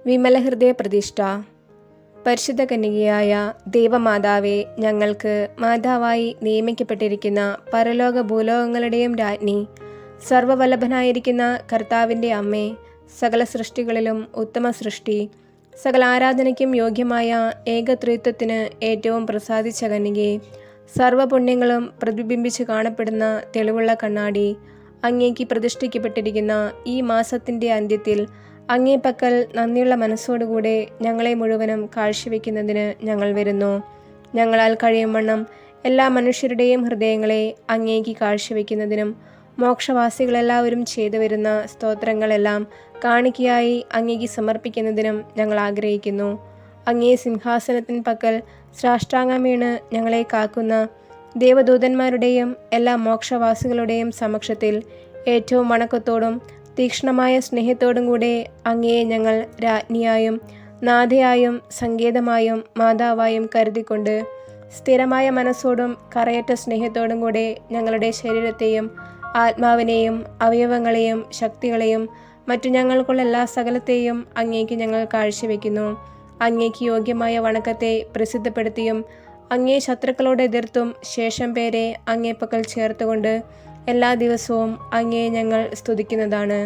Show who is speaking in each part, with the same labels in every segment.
Speaker 1: വിമലഹൃദയ പ്രതിഷ്ഠ. പരിശുദ്ധ കന്യകയായ ദൈവമാതാവേ, ഞങ്ങൾക്ക് മാതാവായി നിയമിക്കപ്പെട്ടിരിക്കുന്ന പരലോക ഭൂലോകങ്ങളുടെയും രാജ്ഞി, സർവ്വവല്ലഭനായിരിക്കുന്ന കർത്താവിൻ്റെ അമ്മേ, സകല സൃഷ്ടികളിലും ഉത്തമ സൃഷ്ടി, സകല ആരാധനയ്ക്കും യോഗ്യമായ ഏകത്രിത്വത്തിന് ഏറ്റവും പ്രസാദിച്ച കന്യകേ, സർവ്വപുണ്യങ്ങളും പ്രതിബിംബിച്ച് കാണപ്പെടുന്ന തെളിവുള്ള കണ്ണാടി, അങ്ങേക്ക് പ്രതിഷ്ഠിക്കപ്പെട്ടിരിക്കുന്ന ഈ മാസത്തിൻ്റെ അന്ത്യത്തിൽ അങ്ങേ പക്കൽ നന്ദിയുള്ള മനസ്സോടുകൂടെ ഞങ്ങളെ മുഴുവനും കാഴ്ചവെക്കുന്നതിന് ഞങ്ങൾ വരുന്നു. ഞങ്ങളാൽ കഴിയും വണ്ണം എല്ലാ മനുഷ്യരുടെയും ഹൃദയങ്ങളെ അങ്ങേക്ക് കാഴ്ചവെക്കുന്നതിനും മോക്ഷവാസികളെല്ലാവരും ചെയ്തു വരുന്ന സ്തോത്രങ്ങളെല്ലാം കാണിക്കയായി അങ്ങേക്ക് സമർപ്പിക്കുന്നതിനും ഞങ്ങൾ ആഗ്രഹിക്കുന്നു. അങ്ങേ സിംഹാസനത്തിൻ പക്കൽ സാഷ്ടാംഗം വീണ് ഞങ്ങളെ കാക്കുന്ന ദേവദൂതന്മാരുടെയും എല്ലാ മോക്ഷവാസികളുടെയും സമക്ഷത്തിൽ ഏറ്റവും വണക്കത്തോടും തീക്ഷ്ണമായ സ്നേഹത്തോടും കൂടെ അങ്ങയെ ഞങ്ങൾ രാജ്ഞിയായും നാഥയായും സങ്കേതമായും മാതാവായും കരുതിക്കൊണ്ട് സ്ഥിരമായ മനസ്സോടും കറയറ്റ സ്നേഹത്തോടും കൂടെ ഞങ്ങളുടെ ശരീരത്തെയും ആത്മാവിനെയും അവയവങ്ങളെയും ശക്തികളെയും മറ്റു ഞങ്ങൾക്കുള്ള എല്ലാ സകലത്തെയും അങ്ങേക്ക് ഞങ്ങൾ കാഴ്ചവെക്കുന്നു. അങ്ങേക്ക് യോഗ്യമായ വണക്കത്തെ പ്രസിദ്ധപ്പെടുത്തിയും അങ്ങേ ശത്രുക്കളോട് എതിർത്തും ശേഷം പേരെ അങ്ങേ പക്കൽ ചേർത്തുകൊണ്ട് എല്ലാ ദിവസവും അങ്ങയെ ഞങ്ങൾ സ്തുതിക്കുന്നതാണ്.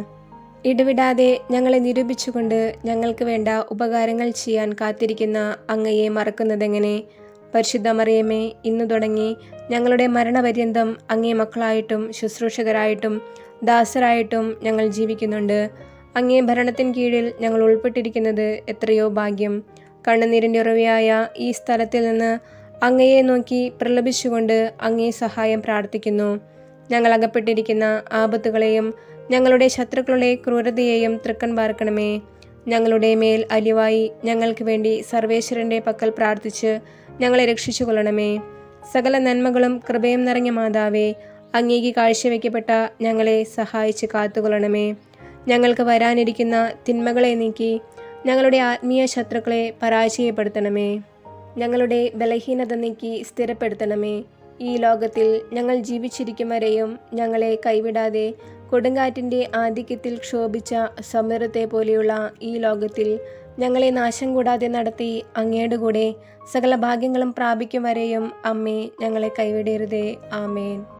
Speaker 1: ഇടവിടാതെ ഞങ്ങളെ നിരൂപിച്ചുകൊണ്ട് ഞങ്ങൾക്ക് വേണ്ട ഉപകാരങ്ങൾ ചെയ്യാൻ കാത്തിരിക്കുന്ന അങ്ങയെ മറക്കുന്നതെങ്ങനെ? പരിശുദ്ധ മറിയമേ, ഇന്നു തുടങ്ങി ഞങ്ങളുടെ മരണപര്യന്തം അങ്ങേ മക്കളായിട്ടും ശുശ്രൂഷകരായിട്ടും ദാസരായിട്ടും ഞങ്ങൾ ജീവിക്കുന്നുണ്ട്. അങ്ങേ ഭരണത്തിൻ കീഴിൽ ഞങ്ങൾ ഉൾപ്പെട്ടിരിക്കുന്നത് എത്രയോ ഭാഗ്യം. കണ്ണുനീരിൻ്റെ ഉറവയായ ഈ സ്ഥലത്തിൽ നിന്ന് അങ്ങയെ നോക്കി പ്രലപിച്ചുകൊണ്ട് അങ്ങേ സഹായം പ്രാർത്ഥിക്കുന്നു. ഞങ്ങൾ അകപ്പെട്ടിരിക്കുന്ന ആപത്തുകളെയും ഞങ്ങളുടെ ശത്രുക്കളുടെ ക്രൂരതയെയും തൃക്കൺ പാർക്കണമേ. ഞങ്ങളുടെ മേൽ അലിവായി ഞങ്ങൾക്ക് വേണ്ടി സർവേശ്വരൻ്റെ പക്കൽ പ്രാർത്ഥിച്ച് ഞങ്ങളെ രക്ഷിച്ചു കൊള്ളണമേ. സകല നന്മകളും കൃപയും നിറഞ്ഞ മാതാവേ, അങ്ങേക്ക് കാഴ്ചവെക്കപ്പെട്ട ഞങ്ങളെ സഹായിച്ച് കാത്തുകൊള്ളണമേ. ഞങ്ങൾക്ക് വരാനിരിക്കുന്ന തിന്മകളെ നീക്കി ഞങ്ങളുടെ ആത്മീയ ശത്രുക്കളെ പരാജയപ്പെടുത്തണമേ. ഞങ്ങളുടെ ബലഹീനത നീക്കി സ്ഥിരപ്പെടുത്തണമേ. ഈ ലോകത്തിൽ ഞങ്ങൾ ജീവിച്ചിരിക്കും വരെയും ഞങ്ങളെ കൈവിടാതെ കൊടുങ്കാറ്റിൻ്റെ ആധിക്യത്തിൽ ക്ഷോഭിച്ച സമുദ്രത്തെ പോലെയുള്ള ഈ ലോകത്തിൽ ഞങ്ങളെ നാശം കൂടാതെ നടത്തി അങ്ങയുടെ കൂടെ സകല ഭാഗ്യങ്ങളും പ്രാപിക്കും വരെയും അമ്മേ, ഞങ്ങളെ കൈവിടരുതേ. ആമേൻ.